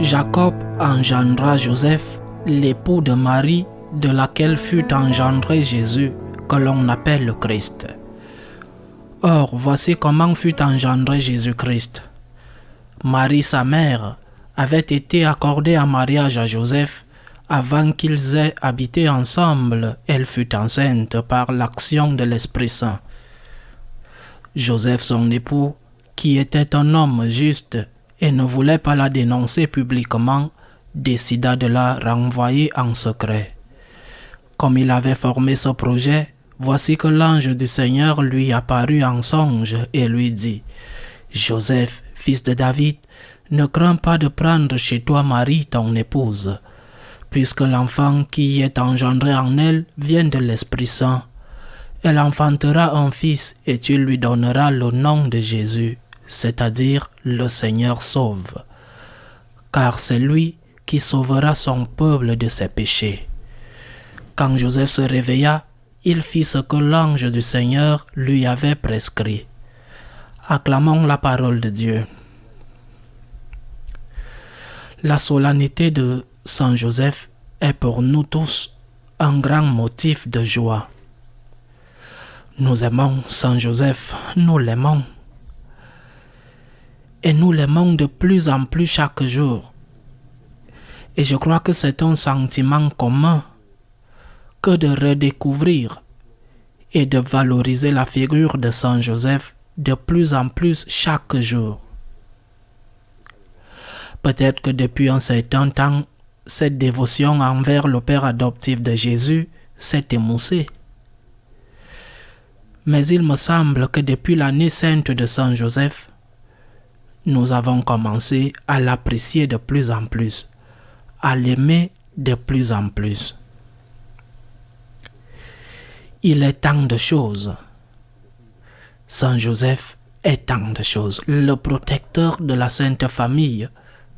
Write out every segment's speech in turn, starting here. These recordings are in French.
Jacob engendra Joseph, l'époux de Marie, de laquelle fut engendré Jésus, que l'on appelle le Christ. Or, voici comment fut engendré Jésus-Christ. Marie, sa mère, avait été accordée en mariage à Joseph. Avant qu'ils aient habité ensemble, elle fut enceinte par l'action de l'Esprit Saint. Joseph, son époux, qui était un homme juste et ne voulait pas la dénoncer publiquement, décida de la renvoyer en secret. Comme il avait formé ce projet, voici que l'ange du Seigneur lui apparut en songe et lui dit : « Joseph, fils de David, ne crains pas de prendre chez toi Marie, ton épouse, puisque l'enfant qui est engendré en elle vient de l'Esprit Saint. Elle enfantera un fils et tu lui donneras le nom de Jésus, c'est-à-dire le Seigneur sauve, car c'est lui qui sauvera son peuple de ses péchés. » Quand Joseph se réveilla, il fit ce que l'ange du Seigneur lui avait prescrit. Acclamons la parole de Dieu. La solennité de Saint Joseph est pour nous tous un grand motif de joie. Nous aimons Saint Joseph, nous l'aimons. Et nous l'aimons de plus en plus chaque jour. Et je crois que c'est un sentiment commun que de redécouvrir et de valoriser la figure de Saint Joseph de plus en plus chaque jour. Peut-être que depuis un certain temps, cette dévotion envers le Père adoptif de Jésus s'est émoussée. Mais il me semble que depuis l'année sainte de Saint Joseph, nous avons commencé à l'apprécier de plus en plus, à l'aimer de plus en plus. Il est tant de choses. Saint Joseph est tant de choses. Le protecteur de la Sainte Famille,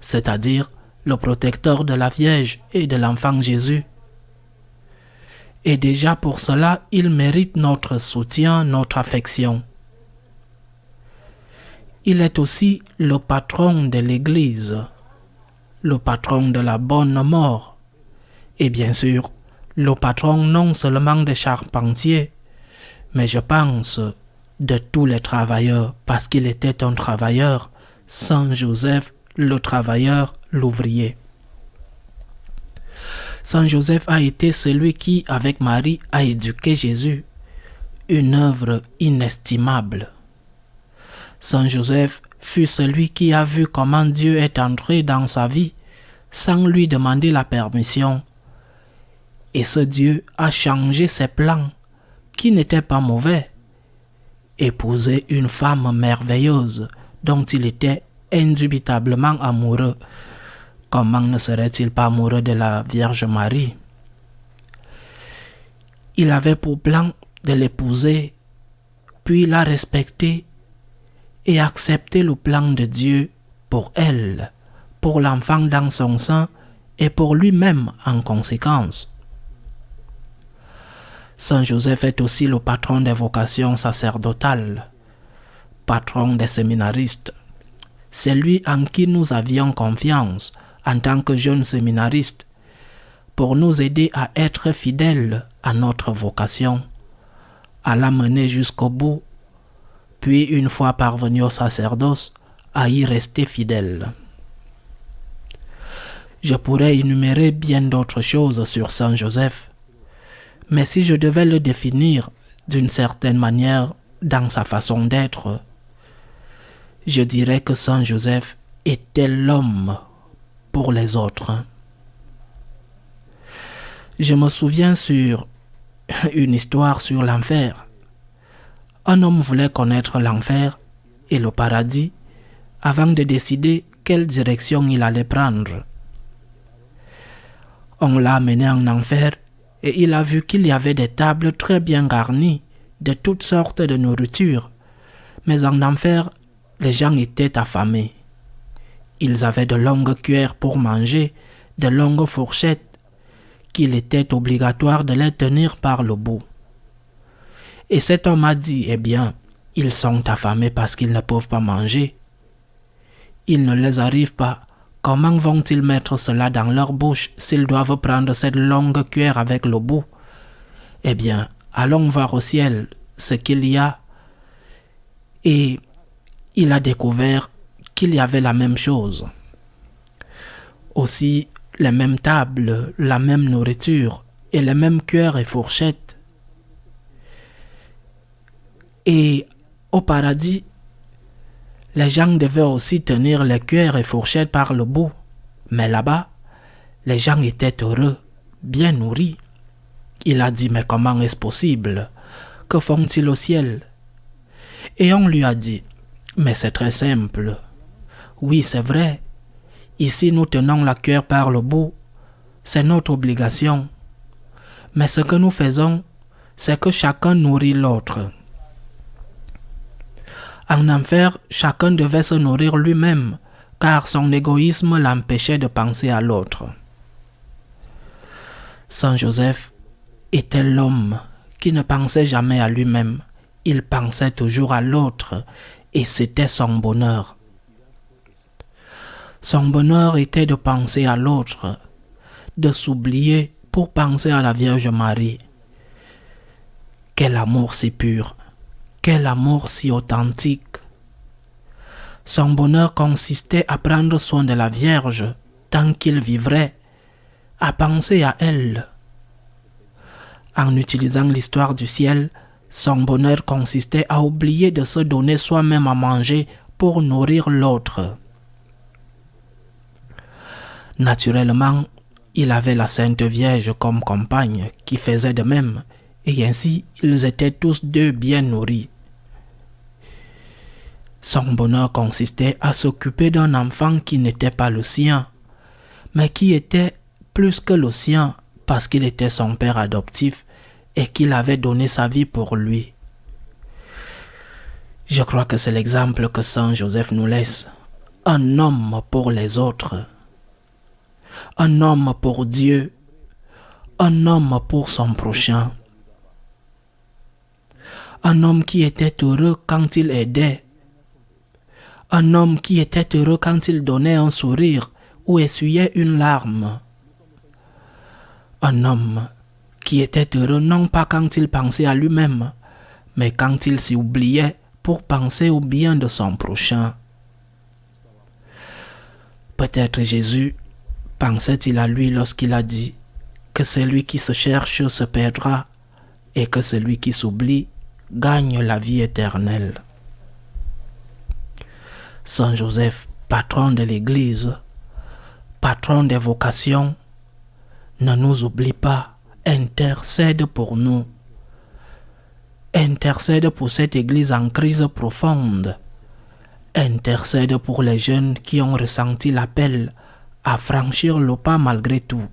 c'est-à-dire le protecteur de la Vierge et de l'enfant Jésus. Et déjà pour cela, il mérite notre soutien, notre affection. Il est aussi le patron de l'Église, le patron de la bonne mort, et bien sûr, le patron non seulement des charpentiers, mais je pense de tous les travailleurs, parce qu'il était un travailleur, Saint Joseph, le travailleur, l'ouvrier. Saint Joseph a été celui qui, avec Marie, a éduqué Jésus, une œuvre inestimable. Saint Joseph fut celui qui a vu comment Dieu est entré dans sa vie sans lui demander la permission. Et ce Dieu a changé ses plans, qui n'étaient pas mauvais. Épouser une femme merveilleuse dont il était indubitablement amoureux. Comment ne serait-il pas amoureux de la Vierge Marie? Il avait pour plan de l'épouser, puis la respecter et accepter le plan de Dieu pour elle, pour l'enfant dans son sein et pour lui-même en conséquence. Saint Joseph est aussi le patron des vocations sacerdotales, patron des séminaristes. C'est lui en qui nous avions confiance en tant que jeunes séminaristes pour nous aider à être fidèles à notre vocation, à la mener jusqu'au bout, puis une fois parvenus au sacerdoce, à y rester fidèles. Je pourrais énumérer bien d'autres choses sur Saint Joseph, mais si je devais le définir d'une certaine manière dans sa façon d'être, je dirais que Saint Joseph était l'homme pour les autres. Je me souviens sur une histoire sur l'enfer. Un homme voulait connaître l'enfer et le paradis avant de décider quelle direction il allait prendre. On l'a amené en enfer et il a vu qu'il y avait des tables très bien garnies de toutes sortes de nourriture. Mais en enfer, les gens étaient affamés. Ils avaient de longues cuillères pour manger, de longues fourchettes, qu'il était obligatoire de les tenir par le bout. Et cet homme a dit, eh bien, ils sont affamés parce qu'ils ne peuvent pas manger. Il ne les arrive pas comment vont-ils mettre cela dans leur bouche s'ils doivent prendre cette longue cuillère avec le bout? Eh bien, allons voir au ciel ce qu'il y a. Et il a découvert qu'il y avait la même chose. Aussi, les mêmes tables, la même nourriture et les mêmes cuillères et fourchettes. Et au paradis, les gens devaient aussi tenir les cuillères et fourchettes par le bout. Mais là-bas, les gens étaient heureux, bien nourris. Il a dit, mais comment est-ce possible? Que font-ils au ciel? Et on lui a dit, mais c'est très simple. Oui, c'est vrai. Ici, nous tenons la cuillère par le bout. C'est notre obligation. Mais ce que nous faisons, c'est que chacun nourrit l'autre. En enfer, chacun devait se nourrir lui-même, car son égoïsme l'empêchait de penser à l'autre. Saint Joseph était l'homme qui ne pensait jamais à lui-même. Il pensait toujours à l'autre, et c'était son bonheur. Son bonheur était de penser à l'autre, de s'oublier pour penser à la Vierge Marie. Quel amour si pur! Quel amour si authentique! Son bonheur consistait à prendre soin de la Vierge tant qu'il vivrait, à penser à elle. En utilisant l'histoire du ciel, son bonheur consistait à oublier de se donner soi-même à manger pour nourrir l'autre. Naturellement, il avait la Sainte Vierge comme compagne qui faisait de même, et ainsi ils étaient tous deux bien nourris. Son bonheur consistait à s'occuper d'un enfant qui n'était pas le sien, mais qui était plus que le sien parce qu'il était son père adoptif et qu'il avait donné sa vie pour lui. Je crois que c'est l'exemple que Saint Joseph nous laisse. Un homme pour les autres. Un homme pour Dieu. Un homme pour son prochain. Un homme qui était heureux quand il aidait. Un homme qui était heureux quand il donnait un sourire ou essuyait une larme. Un homme qui était heureux non pas quand il pensait à lui-même, mais quand il s'y oubliait pour penser au bien de son prochain. Peut-être Jésus pensait-il à lui lorsqu'il a dit que celui qui se cherche se perdra et que celui qui s'oublie gagne la vie éternelle. Saint Joseph, patron de l'Église, patron des vocations, ne nous oublie pas, intercède pour nous. Intercède pour cette Église en crise profonde. Intercède pour les jeunes qui ont ressenti l'appel à franchir le pas malgré tout.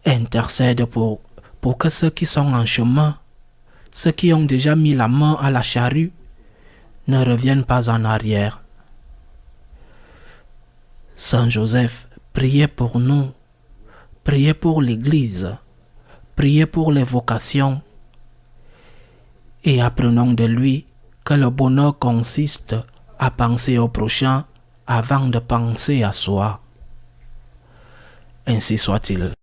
Intercède pour que ceux qui sont en chemin, ceux qui ont déjà mis la main à la charrue, ne reviennent pas en arrière. Saint Joseph, priez pour nous, priez pour l'Église, priez pour les vocations et apprenons de lui que le bonheur consiste à penser au prochain avant de penser à soi. Ainsi soit-il.